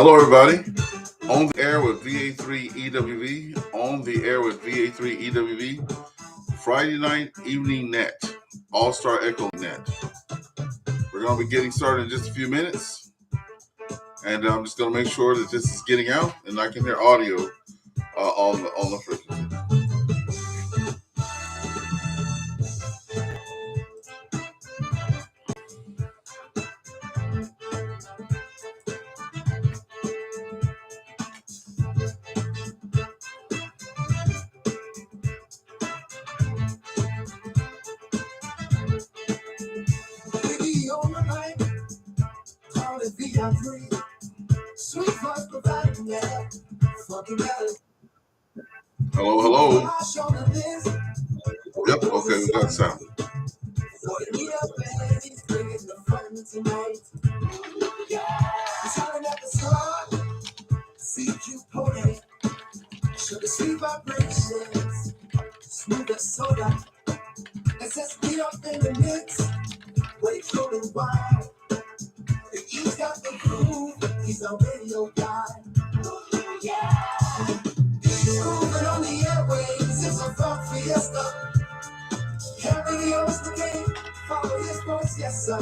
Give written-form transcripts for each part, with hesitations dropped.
Hello, everybody. On the air with VA3EWV. On the air with VA3EWV. Friday night evening net. AllStar Echolink net. We're going to be getting started in just a few minutes. And I'm just going to make sure that this is getting out and I can hear audio on the frequency. Hello, hello. Yep, okay, we got sound. Smooth as soda. Let's just beat up in the mix. Wait for the wild. He's got the groove. He's a radio guy. Yeah. He's moving on the airwaves. It's a funk fiesta. Radio's the game. Follow his voice, yes sir.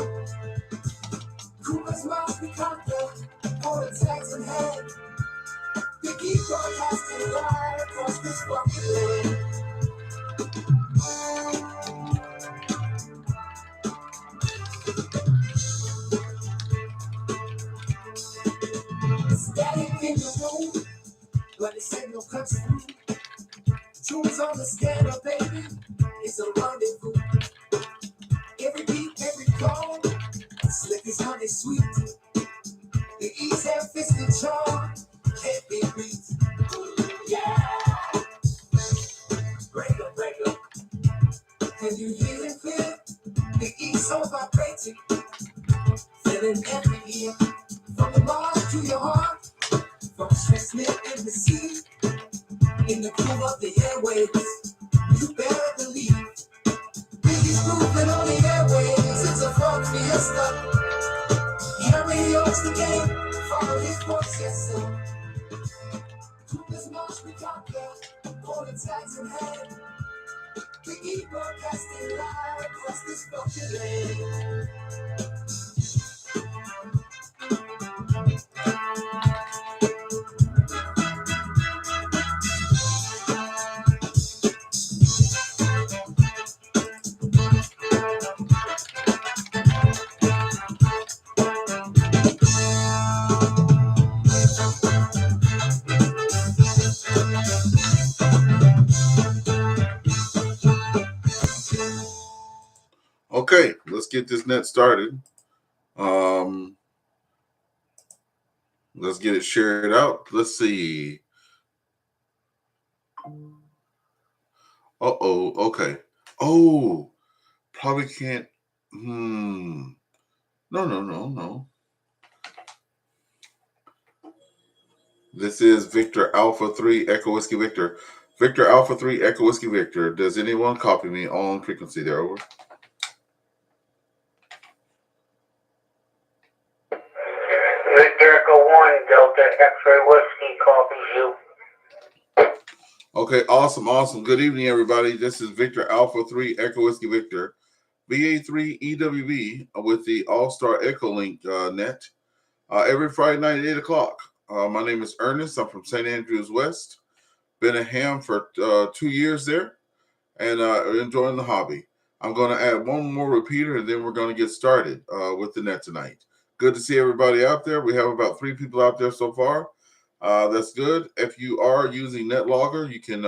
Coolest miles we conquer. All the tags in hand. We keep broadcasting live across this fucking land. Static in the room, but the signal cuts through. Tunes on the scanner, baby. It's a rendezvous. Every beat, every call, slick as honey sweet. The East have fisted charm, can't be beat. Yeah. Break up. Can you hear it clear? The East so vibrating, feeling every ear. From the Mars to your heart, from Smith and the sea. In the groove of the airwaves, you better believe. Biggie's moving on the airwaves, it's a funk fiesta. Radio's the game, follow his voice, yes sir. Coolest march we conquer, all the tags in hand. Biggie broadcasting live across this fucking land. Okay, let's get this net started. Let's get it shared out. Let's see. Okay. Oh, probably can't. No. This is Victor Alpha 3 Echo Whiskey Victor. Victor Alpha 3 Echo Whiskey Victor. Does anyone copy me on frequency there? Over. Victor Echo 1 Delta X-Ray Whiskey copies you. Okay, awesome. Good evening, everybody. This is Victor Alpha 3 Echo Whiskey Victor. VA3 EWV with the AllStar Echolink net. Every Friday night at 8 o'clock. My name is Ernest. I'm from St. Andrews West. Been a ham for 2 years there and enjoying the hobby. I'm going to add one more repeater and then we're going to get started with the net tonight. Good to see everybody out there. We have about 3 people out there so far. That's good. If you are using NetLogger, you can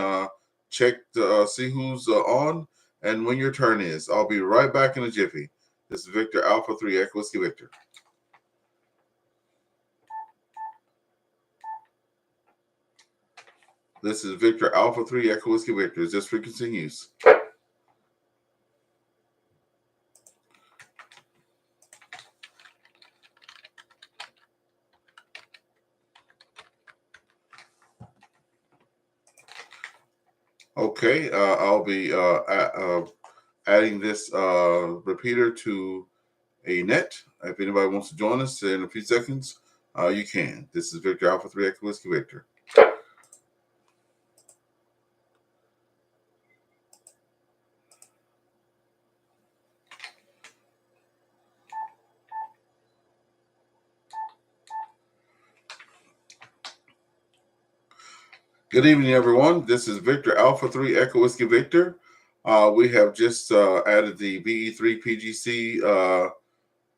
check to see who's on and when your turn is. I'll be right back in a jiffy. This is Victor Alpha 3 Echo Whiskey Victor. This is Victor Alpha 3 Echo Whiskey Victor. Is this frequency in use? Okay, I'll be adding this repeater to a net. If anybody wants to join us in a few seconds, you can. This is Victor Alpha 3 Echo Whiskey Victor. Good evening, everyone. This is Victor Alpha 3 Echo Whiskey Victor. We have just added the VE3 PGC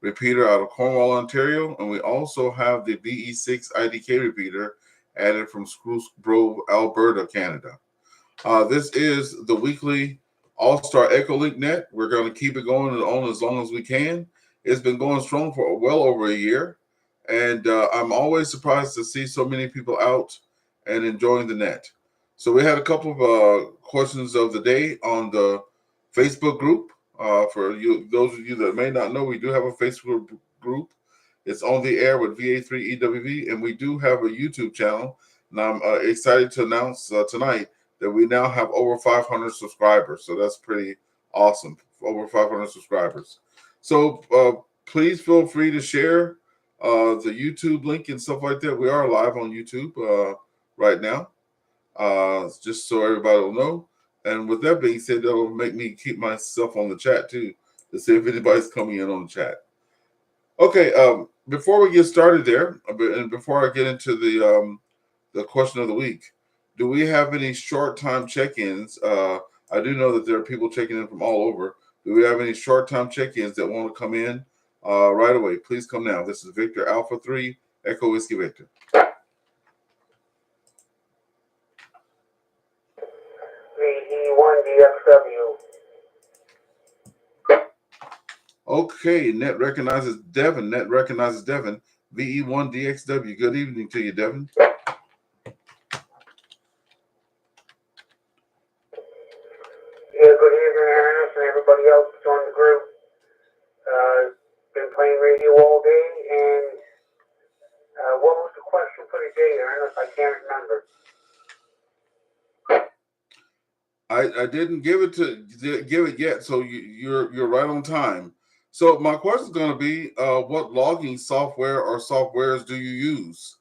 repeater out of Cornwall, Ontario, and we also have the VE6 IDK repeater added from Spruce Grove, Alberta, Canada. This is the weekly AllStar Echolink net. We're going to keep it going on as long as we can. It's been going strong for well over a year, and I'm always surprised to see so many people out and enjoying the net. So we had a couple of questions of the day on the Facebook group. For you, those of you that may not know, we do have a Facebook group. It's on the air with VA3 EWV, and we do have a YouTube channel. And I'm excited to announce tonight that we now have over 500 subscribers. So that's pretty awesome. Over 500 subscribers. So please feel free to share the YouTube link and stuff like that. We are live on YouTube right now, just so everybody will know. And with that being said, that will make me keep myself on the chat too, to see if anybody's coming in on the chat. Okay, before we get started there, and before I get into the question of the week, do we have any short time check-ins? I do know that there are people checking in from all over. Do we have any short time check-ins that want to come in right away? Please come now. This is Victor Alpha 3 Echo Whiskey Victor. VE1DXW. Okay, net recognizes Devin. Net recognizes Devin. VE1DXW. Good evening to you, Devin. Yeah, good evening, Ernest, and everybody else that's on the group. Been playing radio all day, and what was the question for the day, Ernest? I can't remember. I didn't give it yet, so you're right on time. So my question is going to be, what logging software or softwares do you use,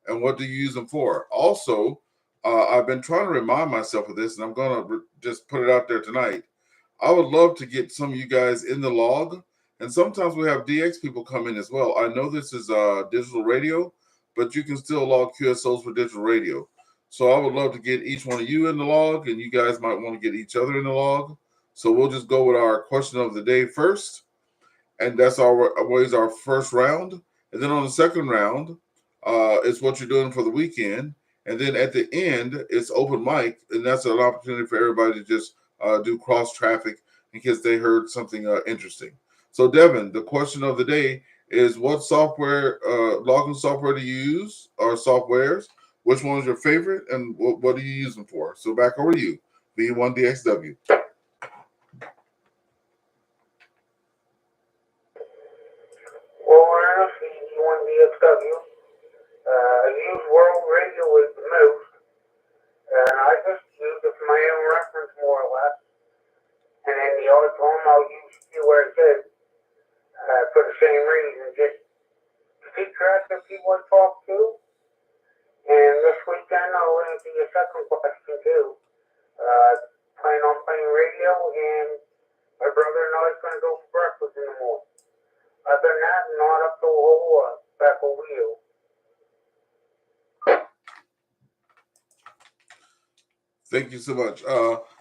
and what do you use them for? Also, I've been trying to remind myself of this, and I'm going to just put it out there tonight. I would love to get some of you guys in the log, and sometimes we have DX people come in as well. I know this is digital radio, but you can still log QSOs for digital radio. So I would love to get each one of you in the log, and you guys might want to get each other in the log. So we'll just go with our question of the day first, and that's always our first round. And then on the second round, it's what you're doing for the weekend. And then at the end, it's open mic, and that's an opportunity for everybody to just do cross traffic in case they heard something interesting. So Devin, the question of the day is, what software, logging software do you use, or softwares? Which one is your favorite, and what do you use them for? So back over to you, V1DXW. Well, Ernest, VE1DXW. I use World Radio with the most, and I just use it for my own reference, more or less. And then the other time I'll use QRZ for the same reason, just to keep track of people I talk to. And this weekend I'll answer your second question too. Plan on playing radio, and my brother and I is going to go for breakfast in the morning. Other than that, not up to a whole lot. Back over you. Thank you so much.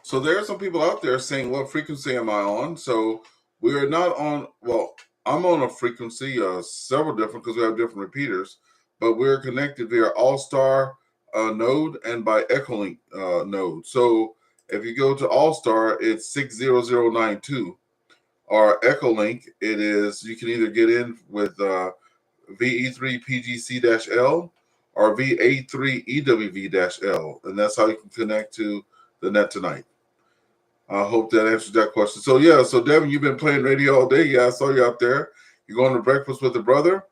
So there are some people out there saying, what frequency am I on? So we are not on, well, I'm on a frequency, several different, because we have different repeaters, but we're connected via AllStar node and by Echolink node. So if you go to AllStar, it's 60092. Or Echolink, it is, you can either get in with VE3 PGC-L or VA3 EWV-L, and that's how you can connect to the net tonight. I hope that answers that question. So yeah, so Devin, you've been playing radio all day. Yeah, I saw you out there. You're going to breakfast with the brother.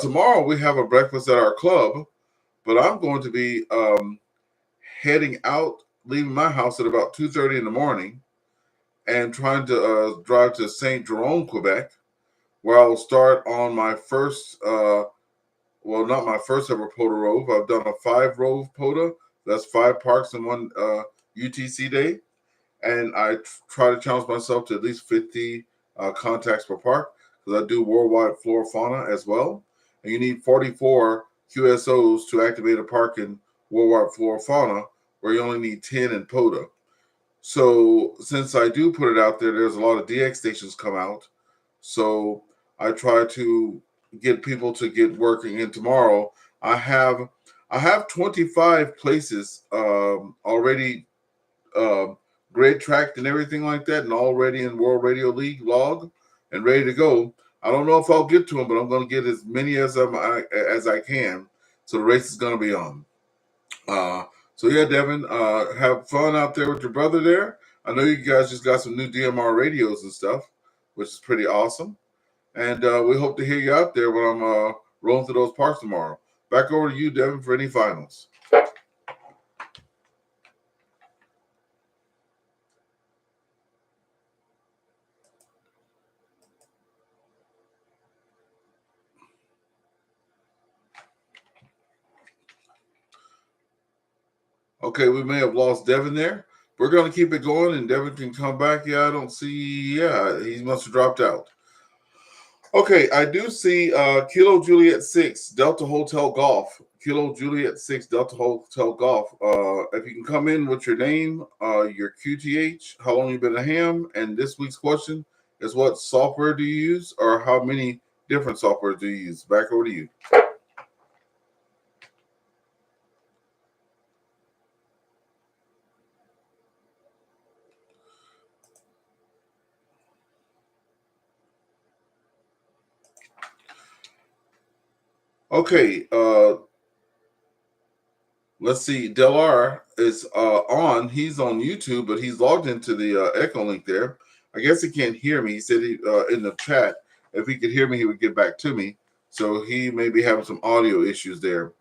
Tomorrow we have a breakfast at our club, but I'm going to be heading out, leaving my house at about 2:30 in the morning, and trying to drive to Saint Jerome, Quebec, where I will start on my first well, not my first ever POTA Rove. I've done a 5 Rove POTA. That's 5 parks in one UTC day. And I try to challenge myself to at least 50 contacts per park because I do worldwide flora fauna as well. And you need 44 QSOs to activate a park in worldwide flora fauna, where you only need 10 in POTA. So since I do put it out there, there's a lot of DX stations come out. So I try to get people to get working. And tomorrow I have I have 25 places already grid tracked and everything like that, and already in World Radio League log and ready to go. I don't know if I'll get to them, but I'm going to get as many as I can. So the race is going to be on. Uh, so yeah, Devin, have fun out there with your brother there. I know you guys just got some new DMR radios and stuff, which is pretty awesome. And we hope to hear you out there when I'm rolling through those parks tomorrow. Back over to you, Devin, for any finals. Okay, we may have lost Devin there. We're going to keep it going, and Devin can come back. Yeah, I don't see. Yeah, he must have dropped out. Okay, I do see Kilo Juliet 6 Delta Hotel Golf. Kilo Juliet 6 Delta Hotel Golf. If you can come in with your name, your QTH, how long you been a ham, and this week's question is what software do you use, or how many different softwares do you use? Back over to you. Okay, let's see. Delar is on. He's on YouTube, but he's logged into the Echolink there. I guess he can't hear me. He said in the chat if he could hear me, he would get back to me. So he may be having some audio issues there.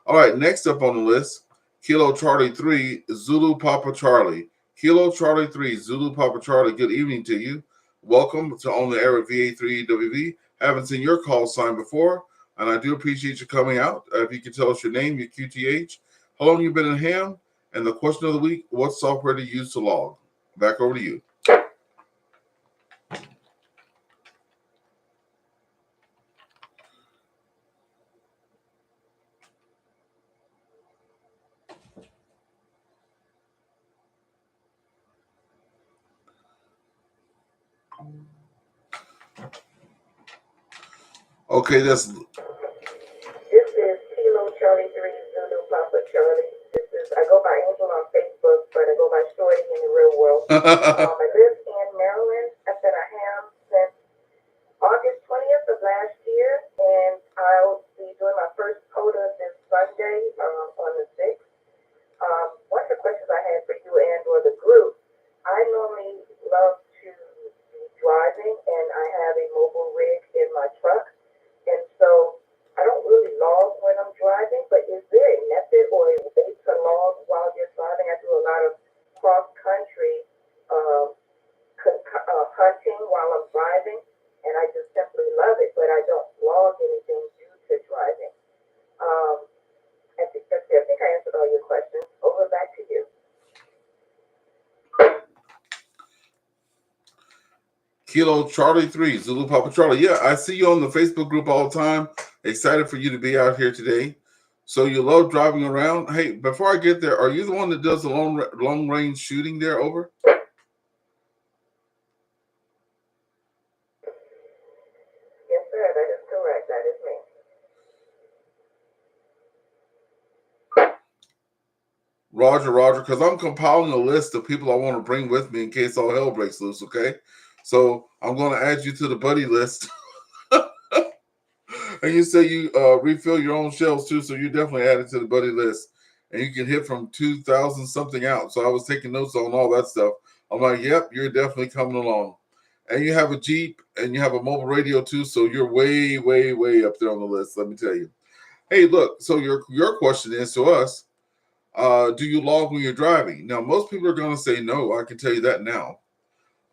All right, next up on the list, Kilo Charlie 3, Zulu Papa Charlie. Kilo Charlie 3, Zulu Papa Charlie, good evening to you. Welcome to On the Air at VA3EWV. Haven't seen your call sign before, and I do appreciate you coming out. If you could tell us your name, your QTH, how long you've been in ham, and the question of the week, what software do you use to log? Back over to you. Okay, This is Kilo Charlie 3 Zulu Papa Charlie. I go by Angel on Facebook, but I go by Shorty in the real world. I live in Maryland. I've been a ham since August 20th of last year, and I'll be doing my first POTA this Sunday on the 6th. One of the questions I had for you and or the group, I normally love to be driving, and I have a mobile rig in my truck, and so I don't really log when I'm driving, but is there a method or a way to log while you're driving? I do a lot of cross-country hunting while I'm driving, and I just simply love it, but I don't log anything due to driving. I think that's it. I think I answered all your questions. Over back to you. Kilo Charlie 3, Zulu Papa Charlie. Yeah, I see you on the Facebook group all the time. Excited for you to be out here today. So you love driving around. Hey, before I get there, are you the one that does the long range shooting there? Over. Yes, sir. That is correct. That is me. Roger, because I'm compiling a list of people I want to bring with me in case all hell breaks loose, okay? So I'm going to add you to the buddy list. And you say you refill your own shells too, so you definitely added to the buddy list. And you can hit from 2,000 something out. So I was taking notes on all that stuff. I'm like, yep, you're definitely coming along. And you have a Jeep and you have a mobile radio too, so you're way, way, way up there on the list, let me tell you. Hey, look, so your question is to us, do you log when you're driving? Now, most people are going to say no. I can tell you that now.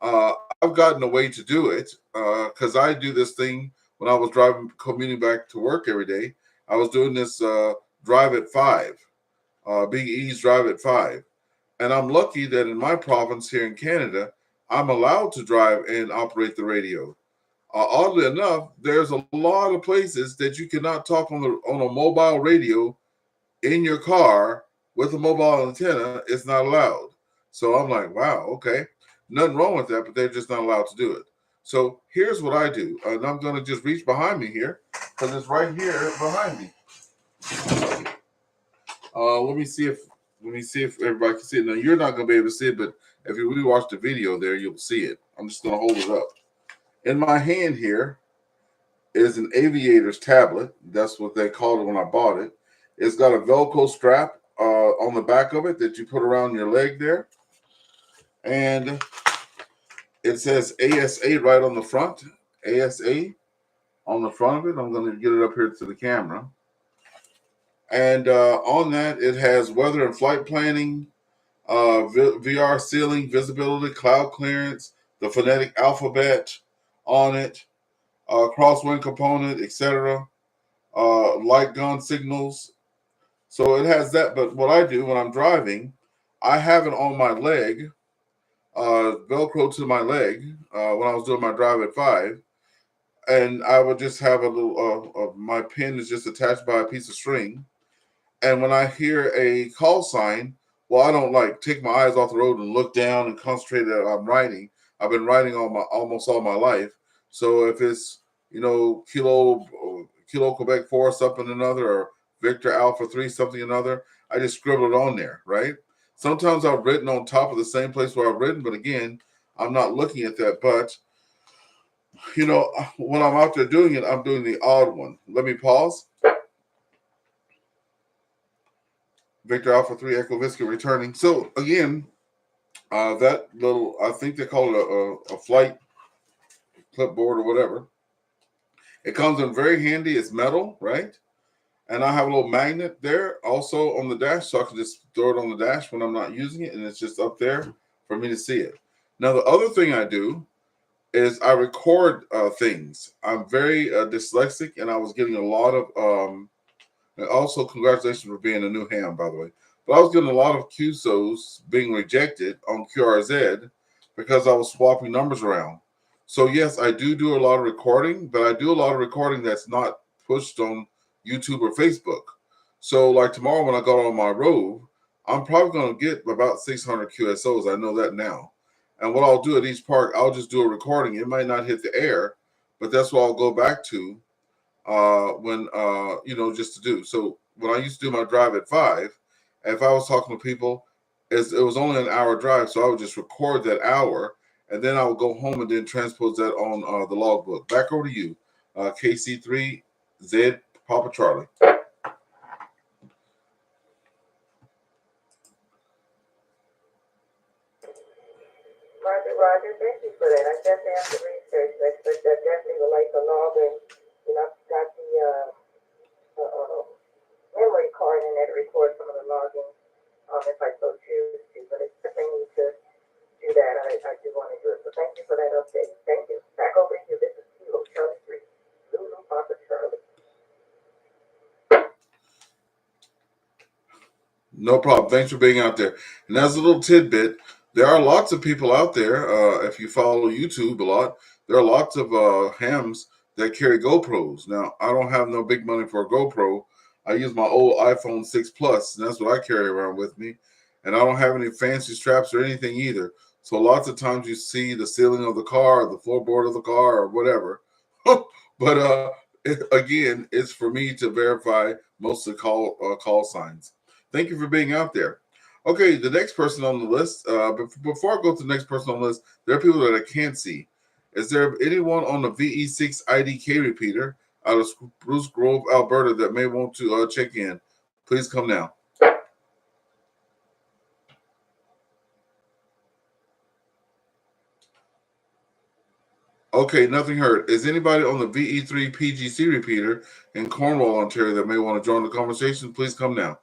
I've gotten a way to do it because I do this thing when I was driving, commuting back to work every day. I was doing this drive at 5, Big E's drive at 5. And I'm lucky that in my province here in Canada, I'm allowed to drive and operate the radio. Oddly enough, there's a lot of places that you cannot talk on a mobile radio in your car with a mobile antenna. It's not allowed. So I'm like, wow, okay, nothing wrong with that, but they're just not allowed to do it. So here's what I do, and I'm going to just reach behind me here because it's right here behind me. Let me see if everybody can see it. Now you're not going to be able to see it, but if you rewatch the video there, you'll see it. I'm just going to hold it up. In my hand here is an aviator's tablet. That's what they called it when I bought it. It's got a Velcro strap on the back of it that you put around your leg there. And it says ASA right on the front. ASA on the front of it. I'm going to get it up here to the camera. And on that, it has weather and flight planning, VR ceiling, visibility, cloud clearance, the phonetic alphabet on it, crosswind component, etc. Light gun signals. So it has that. But what I do when I'm driving, I have it on my leg, Velcro to my leg when I was doing my drive at 5. And I would just have a little, my pin is just attached by a piece of string. And when I hear a call sign, well, I don't like take my eyes off the road and look down and concentrate that I'm writing. I've been writing almost all my life. So if it's, Kilo Quebec 4 something another, or Victor Alpha 3 something another, I just scribble it on there, right? Sometimes I've written on top of the same place where I've written, but again, I'm not looking at that. But when I'm out there doing it, I'm doing the odd one. Let me pause. Victor Alpha 3 Echo Whiskey returning. So again, that little, I think they call it a flight clipboard or whatever. It comes in very handy. It's metal, right? And I have a little magnet there also on the dash, so I can just throw it on the dash when I'm not using it, and it's just up there for me to see it. Now, the other thing I do is I record things. I'm very dyslexic, and I was getting a lot of and also, congratulations for being a new ham, by the way. But I was getting a lot of QSOs being rejected on QRZ because I was swapping numbers around. So, yes, I do a lot of recording, but I do a lot of recording that's not pushed on YouTube or Facebook. So, like tomorrow when I go on my road, I'm probably going to get about 600 QSOs. I know that now. And what I'll do at each park, I'll just do a recording. It might not hit the air, but that's what I'll go back to when just to do. So when I used to do my drive at 5, if I was talking to people, it was only an hour drive, so I would just record that hour, and then I would go home and then transpose that on the logbook. Back over to you, KC3Z Papa Charlie. Roger, thank you for that. I definitely have to research that, but I definitely would like to log in. Got the memory card in there to record some of the logging, if I so choose to, but it's definitely need to do that. I do want to do it. So thank you for that update. Thank you. Back over to you. This is Kilo Charlie 3. Lulu Papa Charlie. No problem. Thanks for being out there. And as a little tidbit, there are lots of people out there. If you follow YouTube a lot, there are lots of hams that carry GoPros. Now, I don't have no big money for a GoPro. I use my old iPhone 6 Plus, and that's what I carry around with me. And I don't have any fancy straps or anything either. So lots of times you see the ceiling of the car, or the floorboard of the car, or whatever. But again, it's for me to verify most of the call signs. Thank you for being out there. Okay, the next person on the list. But before I go to the next person on the list, there are people that I can't see. Is there anyone on the VE6 IDK repeater out of Spruce Grove, Alberta, that may want to check in? Please come now. Okay, nothing heard. Is anybody on the VE3 PGC repeater in Cornwall, Ontario, that may want to join the conversation? Please come now.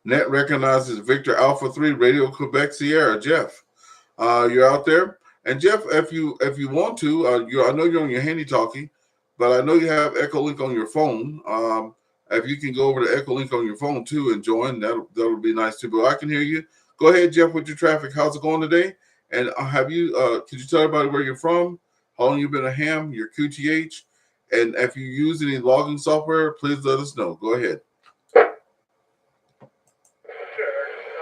Net recognizes Victor Alpha 3 Radio Quebec Sierra. Jeff, you're out there. And Jeff, if you want to, I know you're on your handy talkie, but I know you have Echolink on your phone. If you can go over to Echolink on your phone too and join, that'll be nice too. But I can hear you. Go ahead, Jeff, with your traffic. How's it going today? And could you tell everybody where you're from, how long you've been a ham, your QTH, and if you use any logging software, please let us know. Go ahead. Sure.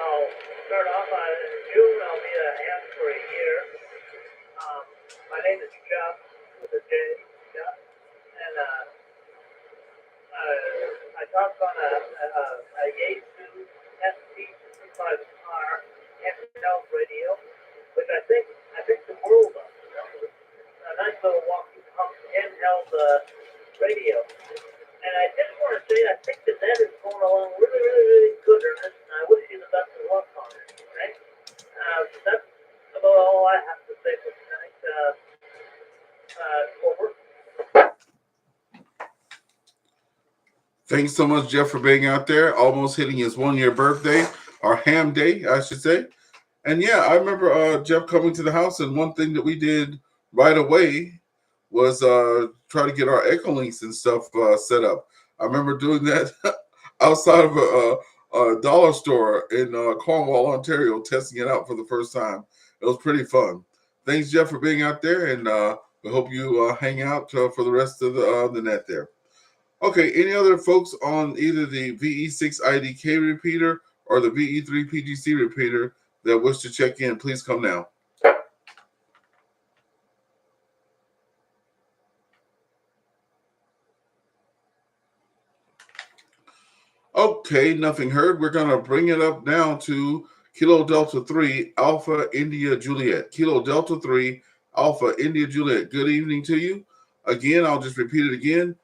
I'll start off in June. I'll be a ham for a year. My name is Jeff with a J. Jeff, and I talk on a Yaesu ST65R handheld radio, which I think the world of. A nice little walkie handheld radio. And I just want to say, I think the net is going along really, really, really good, Ernest, and I wish you the best of luck on it, right? That's about all I have to say for tonight. Over. Thanks so much, Jeff, for being out there, almost hitting his 1-year birthday, or ham day, I should say. And yeah, I remember Jeff coming to the house, and one thing that we did right away was try to get our Echolinks and stuff set up. I remember doing that outside of a dollar store in Cornwall, Ontario, testing it out for the first time. It was pretty fun. Thanks, Jeff, for being out there, and we hope you hang out for the rest of the net there. Okay, any other folks on either the VE6 IDK repeater or the VE3 PGC repeater that wish to check in, please come now. Okay, nothing heard. We're going to bring it up now to Kilo Delta 3 Alpha India Juliet. Kilo Delta 3 Alpha India Juliet. Good evening to you. Again, I'll just repeat it again.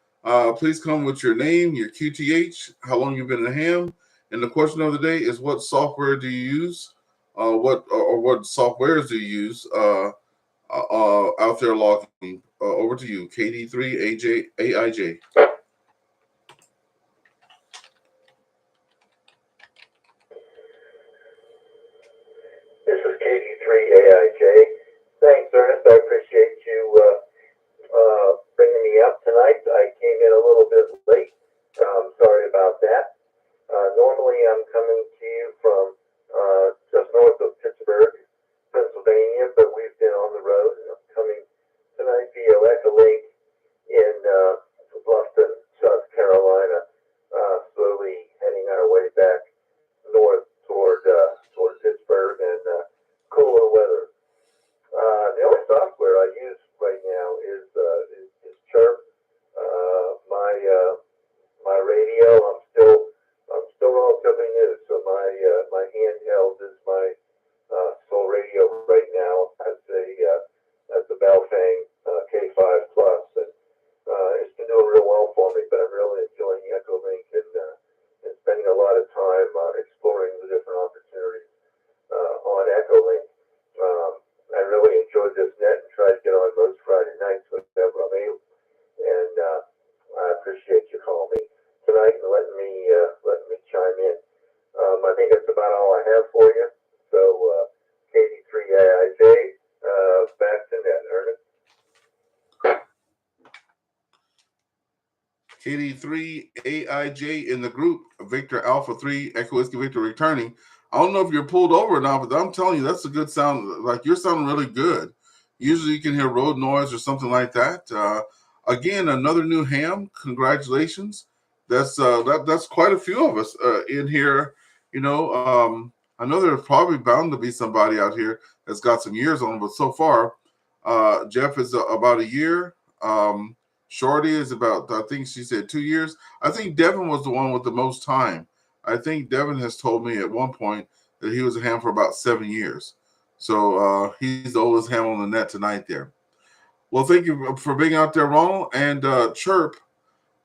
Please come with your name, your QTH, how long you've been in ham. And the question of the day is, what software do you use? What softwares do you use out there logging? Over to you, KD3 AIJ. This is KD3AIJ. Thanks, Ernest. I appreciate you bringing me up tonight. I came in a little bit late. Sorry about that. Normally, I'm coming to you from just north of Pittsburgh, Pennsylvania, but we've been on the road, and I'm coming tonight via Echolink in Bluffton, South Carolina, slowly heading our way back north toward Pittsburgh and cooler weather. The only software I use right now is Chirp. My radio, I'm still relatively new, so my handheld is my sole radio right now. That's a Belfang K5 Plus, and it's been doing real well for me. But I'm really enjoying Echolink and spending a lot of time exploring the different opportunities on Echolink. I really enjoyed this net and try to get on most Friday nights whenever I'm able. And I appreciate you calling me tonight and letting me chime in. I think that's about all I have for you. So KD3AIJ, back to net, Ernest. KD3AIJ in the group, Victor Alpha 3 Echo Whiskey Victor returning. I don't know if you're pulled over now, but I'm telling you, that's a good sound. Like, you're sounding really good. Usually you can hear road noise or something like that. Again, another new ham. Congratulations. That's quite a few of us in here. I know there's probably bound to be somebody out here that's got some years on them, but so far, Jeff is about a year. Shorty is about, I think she said 2 years. I think Devin was the one with the most time. I think Devin has told me at one point that he was a ham for about 7 years. So he's the oldest ham on the net tonight there. Well, thank you for being out there, Ronald. And Chirp,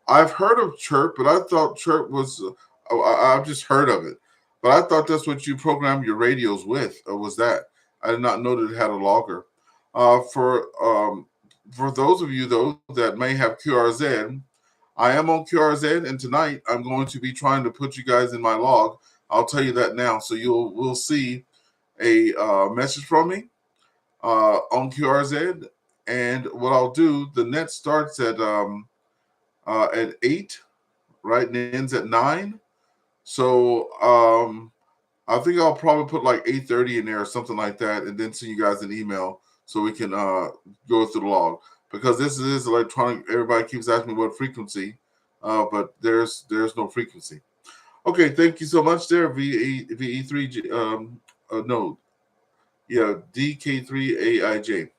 I've heard of Chirp, but I thought Chirp was, I've just heard of it. But I thought that's what you program your radios with, or was that? I did not know that it had a logger. For those of you, though, that may have QRZ, I am on QRZ, and tonight I'm going to be trying to put you guys in my log. I'll tell you that now. So we'll see a message from me on QRZ, and what I'll do, the net starts at 8, right, and ends at 9. So I think I'll probably put like 8:30 in there or something like that, and then send you guys an email so we can go through the log, because this is electronic. Everybody keeps asking me what frequency, but there's no frequency. Okay, thank you so much there, VE3. No, yeah, DK3AIJ.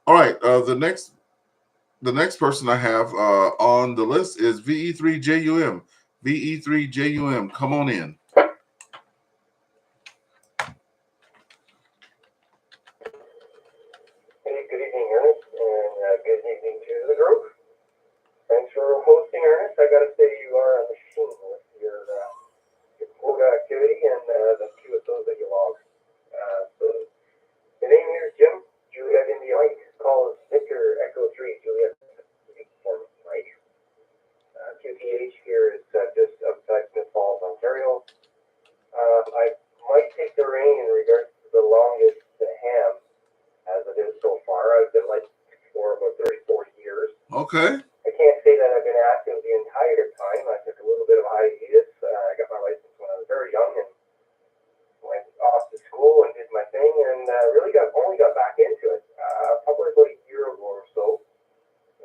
All right, the next person I have on the list is VE3JUM. VE3JUM, come on in. Hey, good evening, Ernest, and good evening to the group. Thanks for hosting, Ernest. I gotta say you are a machine with your quota activity and the QSOs that you log. So the name here is Jim, Juliet India Mike. Call is Victor Echo 3, Juliet Mike. QTH here is just outside Smith Falls, Ontario. I might take the reign in regards to the longest ham as it is so far. I've been like for about 30, 40 years. Okay. I can't say that I've been active the entire time. I took a little bit of a hiatus. I got my license when I was very young and went off to school and did my thing, and really only got back into it probably about a year ago or so.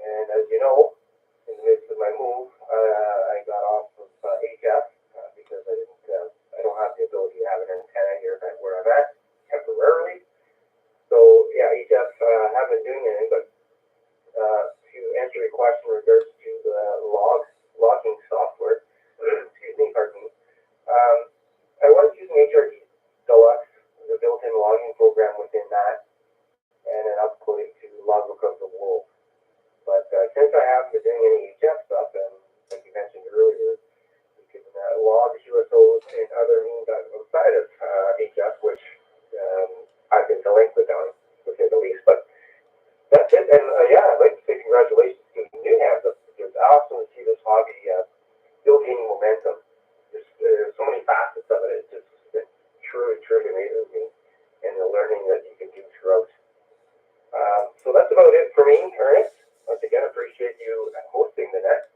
And as you know, in the midst of my move, I got off of HF because I don't have the ability to have an antenna here where I'm at temporarily. So yeah, HF haven't been doing anything, but to answer your question in regards to logging software, excuse me, pardon me, I was using HRD Deluxe, the built-in logging program within that, and then uploading to Logbook of the Wolf. But since I haven't been doing any HF stuff, and like you mentioned earlier, you can log QSOs and other means outside of HF, which I've been delinquent on, to say the least. But that's it. And yeah, I'd like to say congratulations to the new hands. It's awesome to see this hobby still gaining momentum. There's so many facets of it. It's just been truly amazing me, and the learning that you can do throughout. So that's about it for me, Ernest. Once again, appreciate you hosting the net.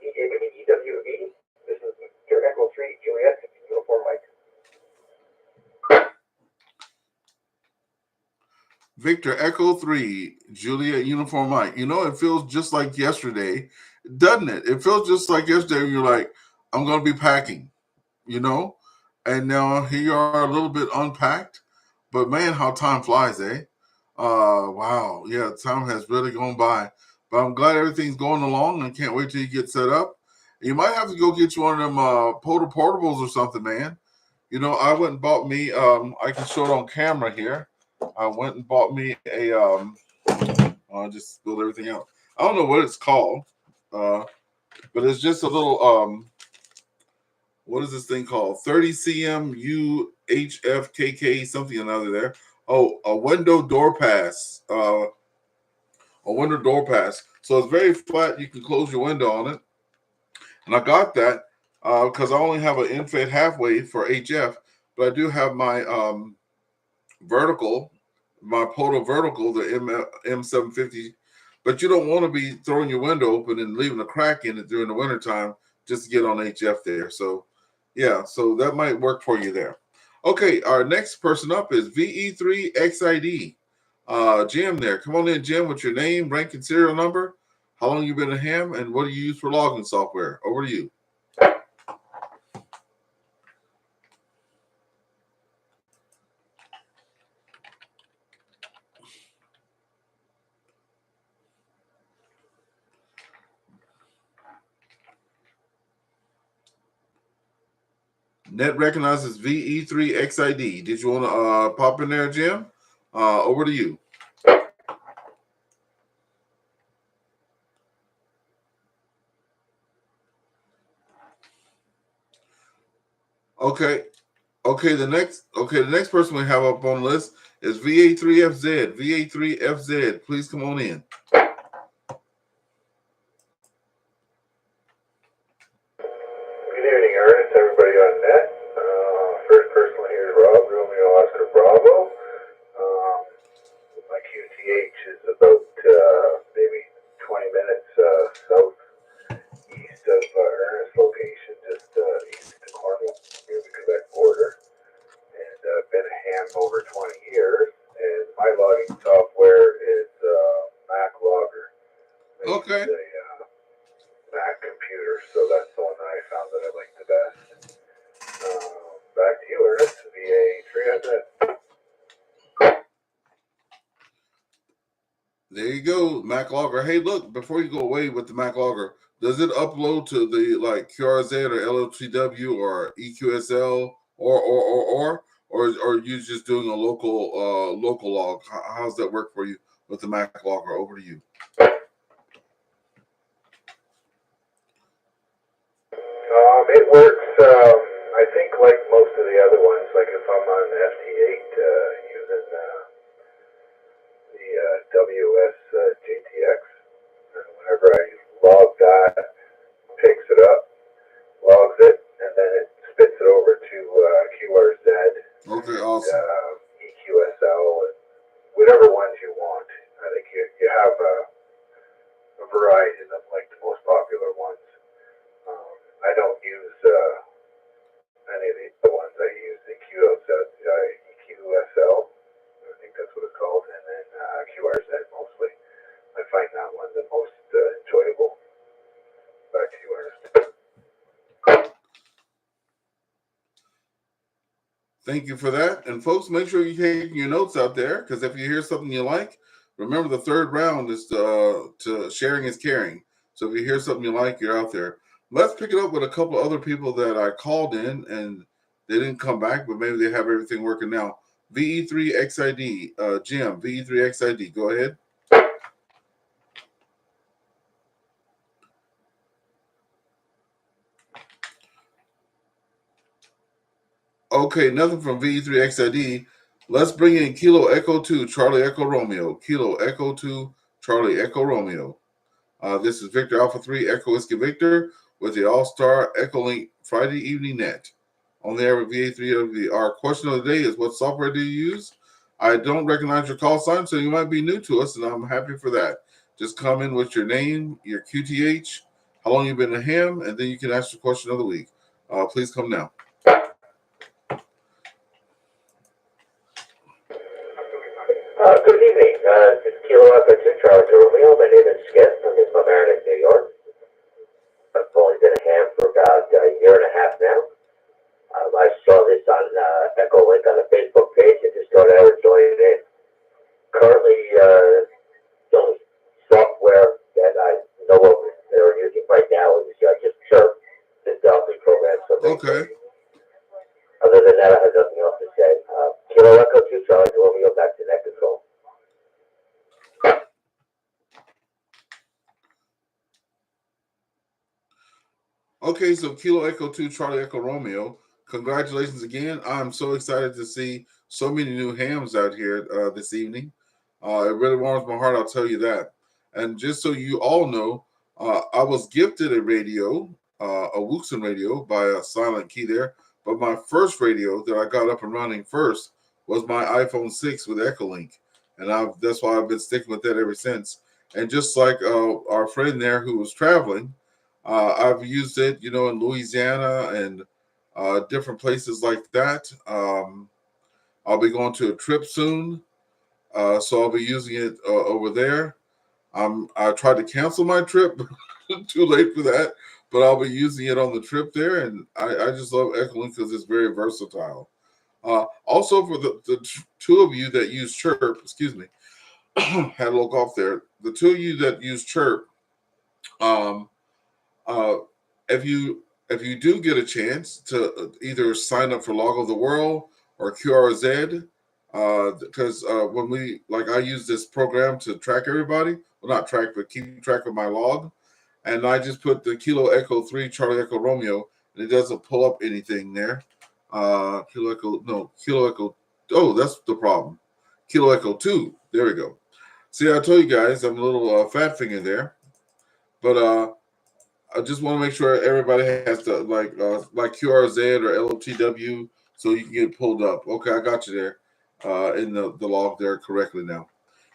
EWV. This is Victor Echo 3 Juliet Uniform Mike. Victor Echo 3 Juliet Uniform Mike. You know, it feels just like yesterday, doesn't it? It feels just like yesterday. You're like, I'm going to be packing, you know, and now here you are, a little bit unpacked. But man, how time flies, eh? Wow, yeah, time has really gone by. But I'm glad everything's going along, and can't wait till you get set up. You might have to go get you one of them portables or something, man. You know, I went and bought me. I can show it on camera here. I went and bought me a. I'll just spilled everything out. I don't know what it's called, but it's just a little. What is this thing called? 30 cm UHFKK something or another there. Oh, a window door pass. A window door pass. So it's very flat. You can close your window on it. And I got that because I only have an infed halfway for HF, but I do have my vertical, my Poto vertical, the M750. But you don't want to be throwing your window open and leaving a crack in it during the wintertime just to get on HF there. So, yeah, so that might work for you there. Okay, our next person up is VE3XID. Jim there. Come on in, Jim, with your name, rank, and serial number. How long you been a ham, and what do you use for logging software? Over to you. Net recognizes VE3XID. Did you want to pop in there, Jim? Over to you. Okay. The next person we have up on the list is VA3FZ. VA3FZ, please come on in. Good evening, Ernest. Everybody over 20 years, and my logging software is Mac Logger. I Okay. use a Mac computer, so that's the one that I found that I like the best. Back to you, Ernest. VA 300. There you go, Mac Logger. Hey, look, before you go away with the Mac Logger, does it upload to the like QRZ or LLTW or EQSL or are you just doing a local log? How's that work for you with the Mac Logger? Over to you. It works, I think, like most of the other ones. Like if I'm on FT8 using the WS GTX, and whenever I log that, picks it up, logs it, and then it spits it over to QRZ Okay, and awesome. EQSL and whatever ones you want. I think you have a variety of them, like the most popular ones. I don't use any of the ones. I use the EQSL, I think that's what it's called, and then QRZ mostly. I find that one the most enjoyable. Back to you, Ernest. Thank you for that. And folks, make sure you're taking your notes out there because if you hear something you like, remember the third round is to sharing is caring. So if you hear something you like, you're out there. Let's pick it up with a couple of other people that I called in and they didn't come back, but maybe they have everything working now. VE3XID, Jim, VE3XID, go ahead. Okay, nothing from VE3XID. Let's bring in Kilo Echo 2, Charlie Echo Romeo. Kilo Echo 2, Charlie Echo Romeo. This is Victor Alpha 3 Echo Whiskey Victor with the AllStar Echolink Friday Evening Net. On the air with VA3W. Our question of the day is, what software do you use? I don't recognize your call sign, so you might be new to us, and I'm happy for that. Just come in with your name, your QTH, how long you've been a ham, and then you can ask the question of the week. Please come now. Good evening. This is Kilo Echo 2, Charlie Romeo. My name is Skip. I'm in Mamaroneck, New York. I've only been a ham for about a year and a half now. I saw this on Echolink on the Facebook page and just thought I would join in. Currently, the only software that I know of that are using right now is just Chirp, the Delphi program. So Okay. other than that, I have nothing else to say. Kilo Echo 2, Charlie Romeo, back to net control. Okay, so Kilo Echo 2, Charlie Echo Romeo. Congratulations again. I'm so excited to see so many new hams out here this evening. It really warms my heart, I'll tell you that. And just so you all know, I was gifted a radio, a Wuxen radio by a Silent Key there. But my first radio that I got up and running first was my iPhone 6 with Echolink. And that's why I've been sticking with that ever since. And just like our friend there who was traveling, I've used it, in Louisiana and different places like that. I'll be going to a trip soon, so I'll be using it over there. I tried to cancel my trip, too late for that, but I'll be using it on the trip there, and I just love Echolink because it's very versatile. Also, for the two of you that use Chirp, excuse me, had a little cough there. The two of you that use Chirp, um, uh, if you do get a chance to either sign up for Log of the World or QRZ, because when I use this program to track everybody, well, not track, but keep track of my log, and I just put the Kilo Echo 3 Charlie Echo Romeo, and it doesn't pull up anything there. Kilo Echo. Oh, that's the problem. Kilo Echo 2. There we go. See, I told you guys I'm a little fat finger there, but I just want to make sure everybody has to like QRZ or LOTW so you can get pulled up. Okay, I got you there in the log there correctly now.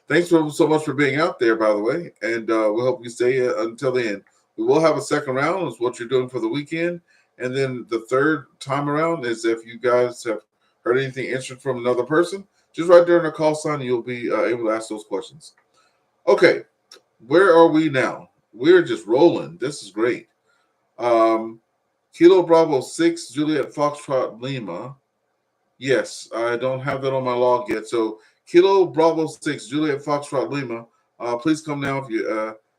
Thanks so much for being out there, by the way, and we hope you stay until the end. We will have a second round, is what you're doing for the weekend, and then the third time around is if you guys have heard anything interesting from another person, just right there in the call sign, and you'll be able to ask those questions. Okay, where are we now? We're just rolling. This is great. Kilo Bravo 6, Juliet Foxtrot Lima. Yes, I don't have that on my log yet. So Kilo Bravo 6, Juliet Foxtrot Lima. Please come now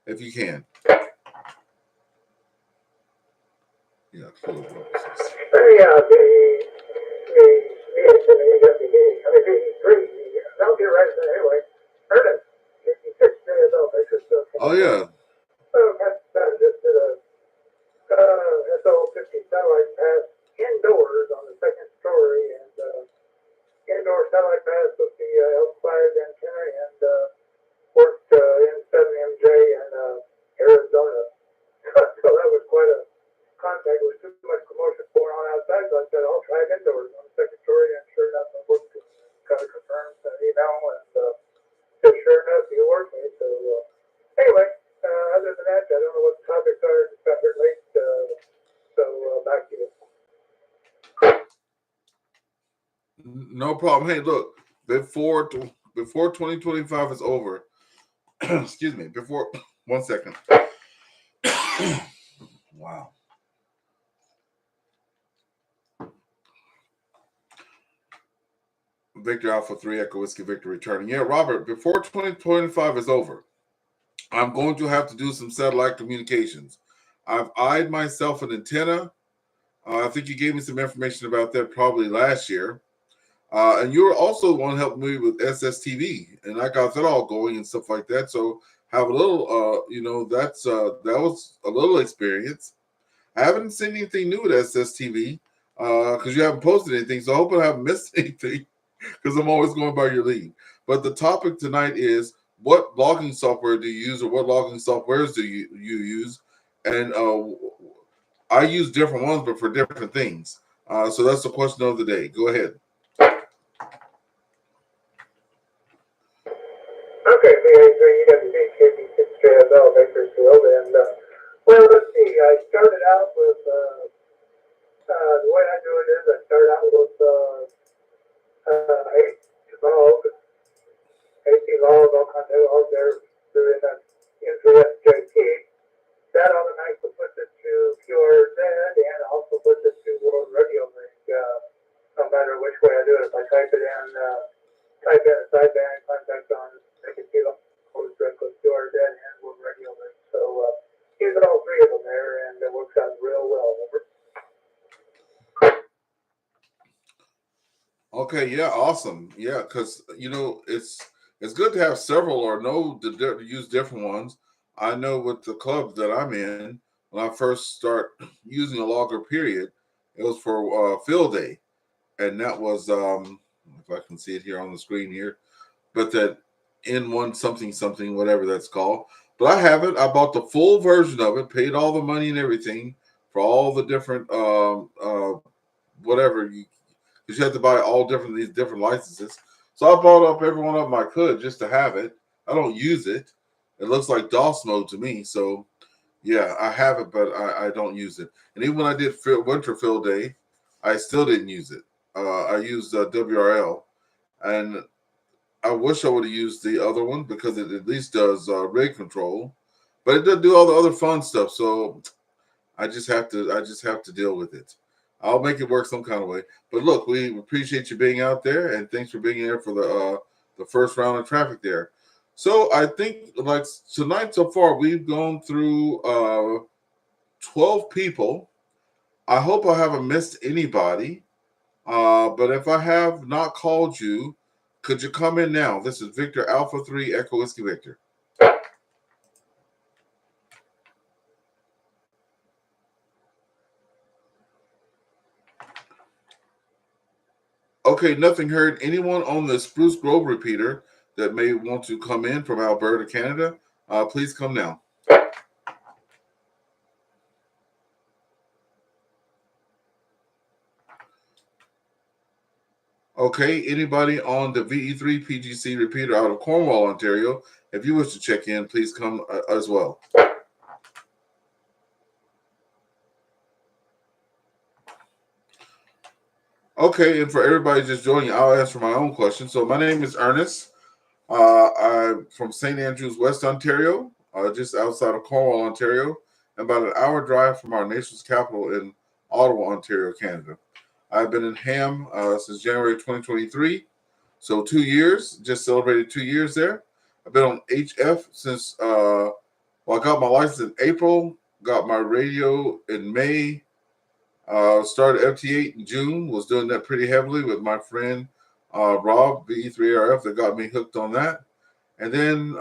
if you can. Yeah, Kilo Bravo 6. Oh yeah. SO-50 satellite pass indoors on the second story, and indoor satellite pass with the L5 antenna, and worked in 7MJ in Arizona. So that was quite a contact. There was too much promotion going on outside, so I said, I'll try it indoors on the second story, and sure enough, it worked. Kind of confirmed the email, and said, sure enough, you worked me. So anyway, other than that, I don't know what the topics are. Just got here late, so back to you. No problem. Hey, look, before 2025 is over, excuse me, before 1 second. Wow. Victor Alpha 3 Echo Whiskey Victor returning. Yeah, Robert, before 2025 is over, I'm going to have to do some satellite communications. I've eyed myself an antenna. I think you gave me some information about that probably last year. And you were also want to help me with SSTV, and I got that all going and stuff like that. So have a little, that was a little experience. I haven't seen anything new with SSTV because you haven't posted anything. So I hope I haven't missed anything because I'm always going by your lead. But the topic tonight is what logging software do you use, or what logging softwares do you use? And I use different ones, but for different things. So that's the question of the day. Go ahead. Okay, VA3, EWB, KB6JSL, Vector Field, and well, let's see. I started out with the way I do it is I start out with 18 logs, all kinds of logs there doing that into SJP. That automatically puts it to QRZ and also puts it to World Radio Link. No matter which way I do it, if I type in a sideband contact on Kilo, goes directly to QRZ and World Radio Link. So use all three of them there, and it works out real well. Okay, yeah, awesome. Yeah, because it's good to have several or know to use different ones. I know with the club that I'm in, when I first start using a logger period, it was for field day, and that was if I can see it here on the screen here, but that N1 something whatever that's called. But I have it. I bought the full version of it, paid all the money and everything for all the different whatever because you have to buy all these different licenses. So I bought up every one of them I could just to have it. I don't use it. It looks like DOS mode to me. So yeah, I have it, but I don't use it. And even when I did Winter Field Day, I still didn't use it. I used WRL, and I wish I would have used the other one because it at least does rig control, but it doesn't do all the other fun stuff. So I just have to deal with it. I'll make it work some kind of way. But look, we appreciate you being out there, and thanks for being here for the first round of traffic there. So I think like tonight so far we've gone through 12 people. I hope I haven't missed anybody. But if I have not called you, could you come in now? This is Victor Alpha 3 Echo Whiskey Victor. Okay, nothing heard. Anyone on the Spruce Grove repeater that may want to come in from Alberta, Canada, please come now. Okay, anybody on the VE3 PGC repeater out of Cornwall, Ontario, if you wish to check in, please come as well. Okay, and for everybody just joining, I'll answer my own question. So my name is Ernest. I'm from St. Andrews, West Ontario, just outside of Cornwall, Ontario, and about an hour drive from our nation's capital in Ottawa, Ontario, Canada. I've been in ham since January 2023, so 2 years, just celebrated 2 years there. I've been on HF since, I got my license in April, got my radio in May, started FT8 in June, was doing that pretty heavily with my friend Rob, VE3RF, that got me hooked on that. And then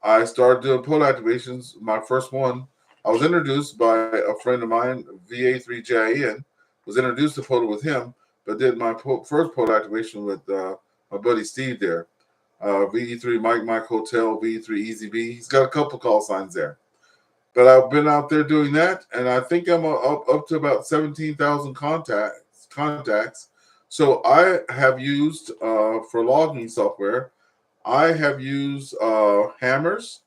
I started doing pole activations. My first one, I was introduced by a friend of mine, VA3JIN, was introduced to pole with him, but did my first pole activation with my buddy Steve there. VE3 Mike Hotel, VE3 Easy B. He's got a couple call signs there. But I've been out there doing that, and I think I'm up to about 17,000 contacts. So I have used for logging software. I have used hammers,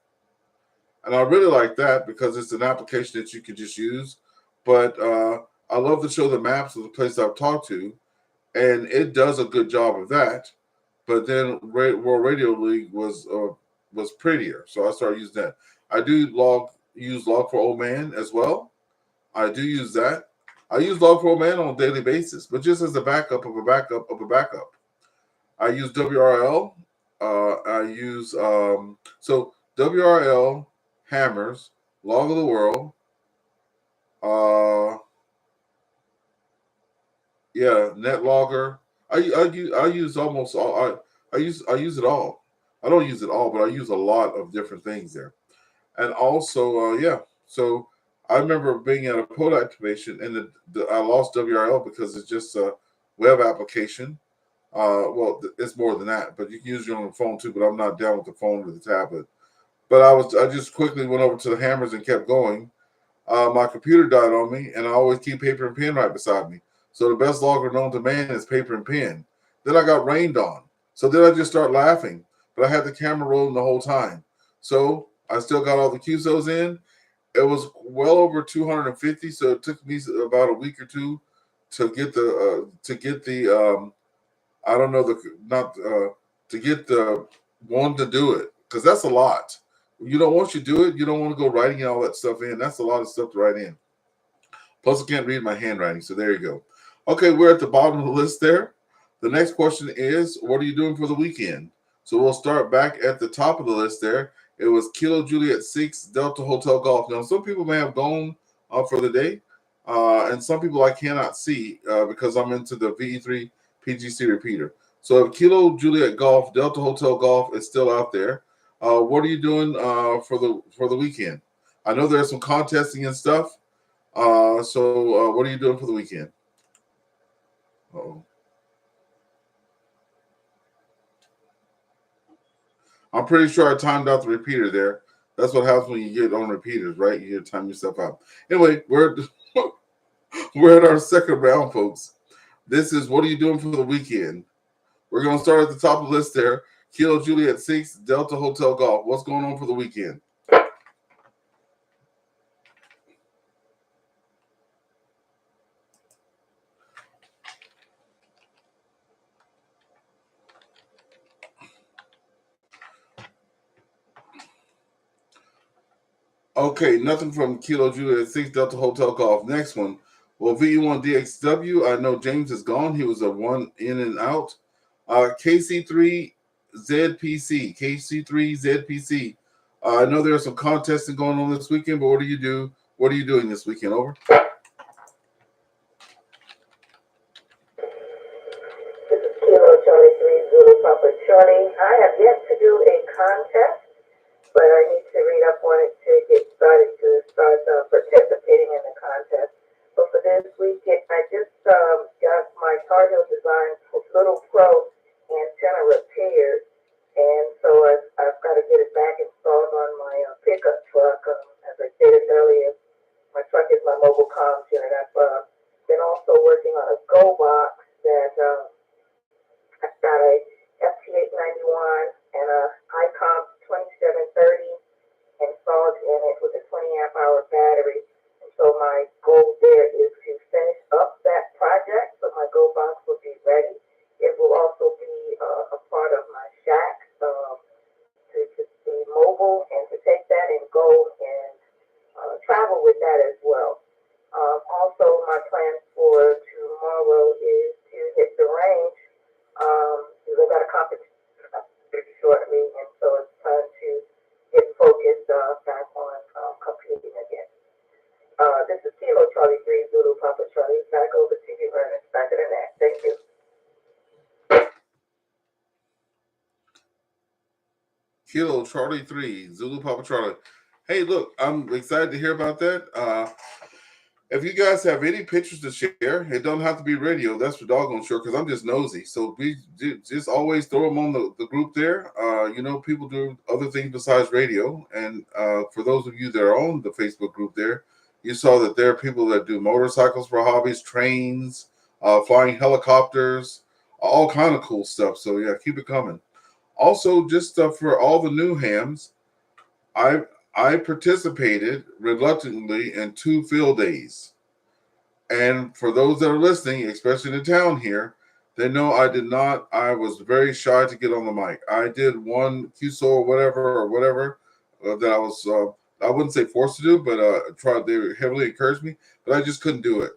and I really like that because it's an application that you can just use. But I love to show the maps of the place I've talked to, and it does a good job of that. But then World Radio League was prettier, so I started using that. I do use Log for Old Man as well. I do use that. I use Log for Old Man on a daily basis, but just as a backup of a backup of a backup. I use WRL. I use so WRL, hammers, Log of the World. Uh, yeah, NetLogger. I use almost all. I use it all. I don't use it all, but I use a lot of different things there. And also, yeah. So I remember being at a pole activation, and I lost WRL because it's just a web application. Well, it's more than that, but you can use it on the phone too. But I'm not down with the phone or the tablet. But I just quickly went over to the hammers and kept going. My computer died on me, and I always keep paper and pen right beside me. So the best logger known to man is paper and pen. Then I got rained on. So then I just start laughing, but I had the camera rolling the whole time. So I still got all the QSOs in. It was well over 250, so it took me about a week or two to get the I don't know the not to get the one to do it, because that's a lot. You don't once you do it, you don't want to go writing all that stuff in. That's a lot of stuff to write in. Plus, I can't read my handwriting, so there you go. Okay, we're at the bottom of the list there. The next question is, what are you doing for the weekend? So we'll start back at the top of the list there. It was Kilo Juliet 6 Delta Hotel Golf. Now, some people may have gone for the day, and some people I cannot see because I'm into the VE3 PGC repeater. So if Kilo Juliet Golf Delta Hotel Golf is still out there, what are you doing for the weekend? I know there's some contesting and stuff. So what are you doing for the weekend? Uh-oh. I'm pretty sure I timed out the repeater there. That's what happens when you get on repeaters, right? You time yourself out. Anyway, we're at our second round, folks. This is what are you doing for the weekend? We're gonna start at the top of the list there. Kilo Juliet 6 Delta Hotel Golf. What's going on for the weekend? Okay, nothing from Kilo Juliet 6 Delta Hotel Golf. Next one. Well, VE1 DXW. I know James is gone. He was a one in and out. KC3 ZPC. KC3 ZPC. I know there's some contesting going on this weekend, but what do you do? What are you doing this weekend? Over. This is Kilo Charlie 3 Zulu Papa Charlie. I have yet to do a contest, but I need to read up on it to get started to start participating in the contest. But for this weekend, I just got my Tar Heel Design Little Pro antenna repaired, and so I've got to get it back installed on my pickup truck. As I stated earlier, my truck is my mobile comms unit. I've been also working on a Go box that I've got a FT891 and a ICOM 2730 installed in it with a 20 amp hour battery. And so my goal there is to finish up that project so my Go box is to hit the range. They got a competition shortly, and so it's time to get focused back on competing again. This is Kilo Charlie 3 Zulu Papa Charlie. Back over to you, Ernest. Back in the net. Thank you. Kilo Charlie 3 Zulu Papa Charlie. Hey, look, I'm excited to hear about that. If you guys have any pictures to share, it don't have to be radio. That's for doggone sure, because I'm just nosy. So we just always throw them on the group there. People do other things besides radio. And for those of you that are on the Facebook group there, you saw that there are people that do motorcycles for hobbies, trains, flying helicopters, all kind of cool stuff. So yeah, keep it coming. Also, just for all the new hams, I participated reluctantly in 2 field days. And for those that are listening, especially in the town here, they know I did not. I was very shy to get on the mic. I did one QSO or whatever that I was. I wouldn't say forced to do, but tried. They heavily encouraged me, but I just couldn't do it.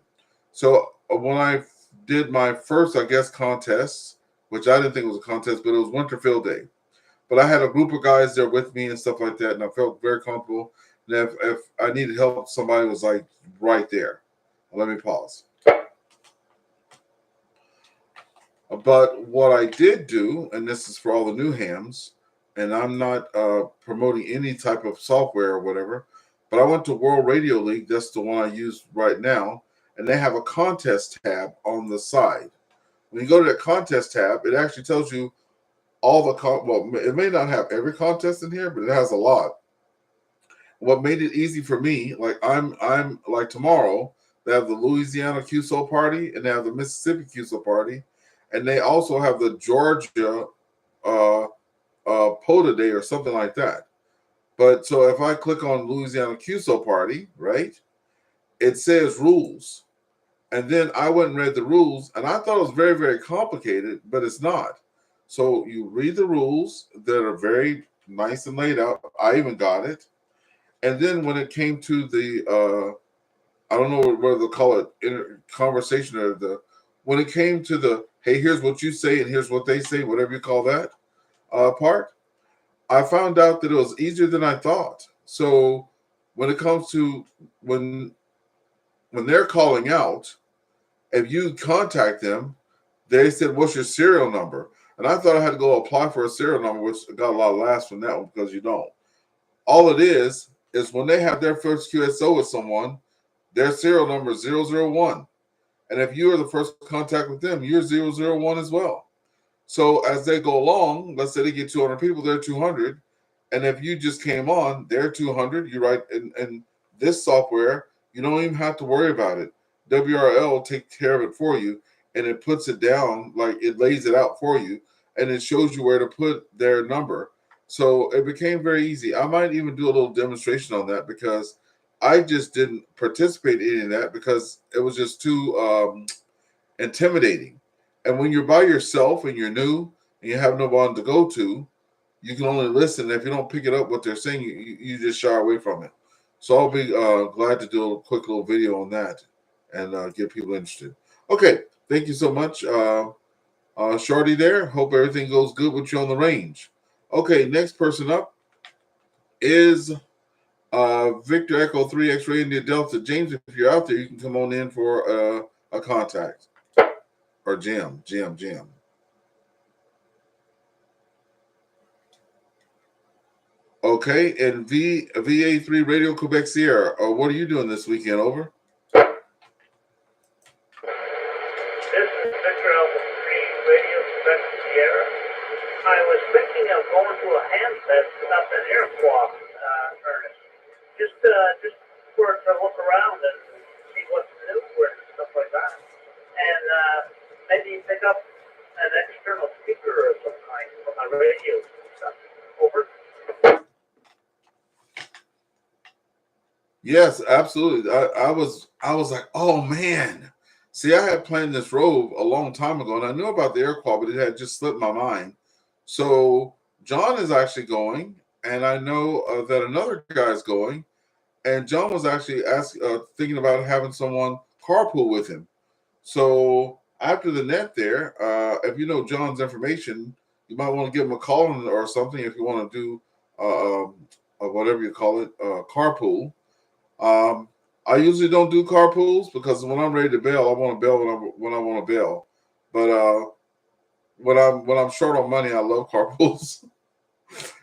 So when I did my first, I guess, contest, which I didn't think was a contest, but it was Winter Field Day. But I had a group of guys there with me and stuff like that, and I felt very comfortable. And if I needed help, somebody was like right there. Let me pause. But what I did do, and this is for all the new hams, and I'm not promoting any type of software or whatever, but I went to World Radio League. That's the one I use right now, and they have a contest tab on the side. When you go to that contest tab, it actually tells you all the well, it may not have every contest in here, but it has a lot. What made it easy for me, like I'm like tomorrow, they have the Louisiana QSO party and they have the Mississippi QSO party, and they also have the Georgia POTA day or something like that. But so if I click on Louisiana QSO party, right, it says rules. And then I went and read the rules, and I thought it was very, very complicated, but it's not. So you read the rules that are very nice and laid out. I even got it. And then when it came to the, I don't know what they'll call it, conversation or when it came to the, hey, here's what you say and here's what they say, whatever you call that part, I found out that it was easier than I thought. So when it comes to when they're calling out, if you contact them, they said, what's your serial number? And I thought I had to go apply for a serial number, which got a lot of laughs from that one because you don't. All it is when they have their first QSO with someone, their serial number is 001. And if you are the first contact with them, you're 001 as well. So as they go along, let's say they get 200 people, they're 200. And if you just came on, they're 200. You write in this software, you don't even have to worry about it. WRL will take care of it for you, and it puts it down, like it lays it out for you, and it shows you where to put their number. So it became very easy. I might even do a little demonstration on that because I just didn't participate in that because it was just too intimidating. And when you're by yourself and you're new and you have no one to go to, you can only listen. If you don't pick it up what they're saying, you just shy away from it. So I'll be glad to do a quick little video on that and get people interested. Okay, thank you so much, Shorty there. Hope everything goes good with you on the range. Okay, next person up is Victor Echo 3 X-Ray India Delta. James, if you're out there, you can come on in for a contact. Or Jim. Okay, and VA3 Radio Quebec Sierra. What are you doing this weekend? Over. This is Victor Alpha 3 Radio Quebec Sierra. I was thinking of going to a handset up in Iroquois, Ernest. Just for to look around and see what's new for it and stuff like that. And maybe pick up an external speaker of some kind for my radio and stuff. Over. Yes, absolutely. I was like, oh man. See, I had planned this rove a long time ago, and I knew about the Iroquois, but it had just slipped my mind. So John is actually going, and I know that another guy is going, and John was actually thinking about having someone carpool with him. So after the net there, if you know John's information, you might want to give him a call or something if you want to do whatever you call it, carpool. I usually don't do carpools because when I'm ready to bail, I want to bail when I want to bail. But when I'm short on money, I love carpools.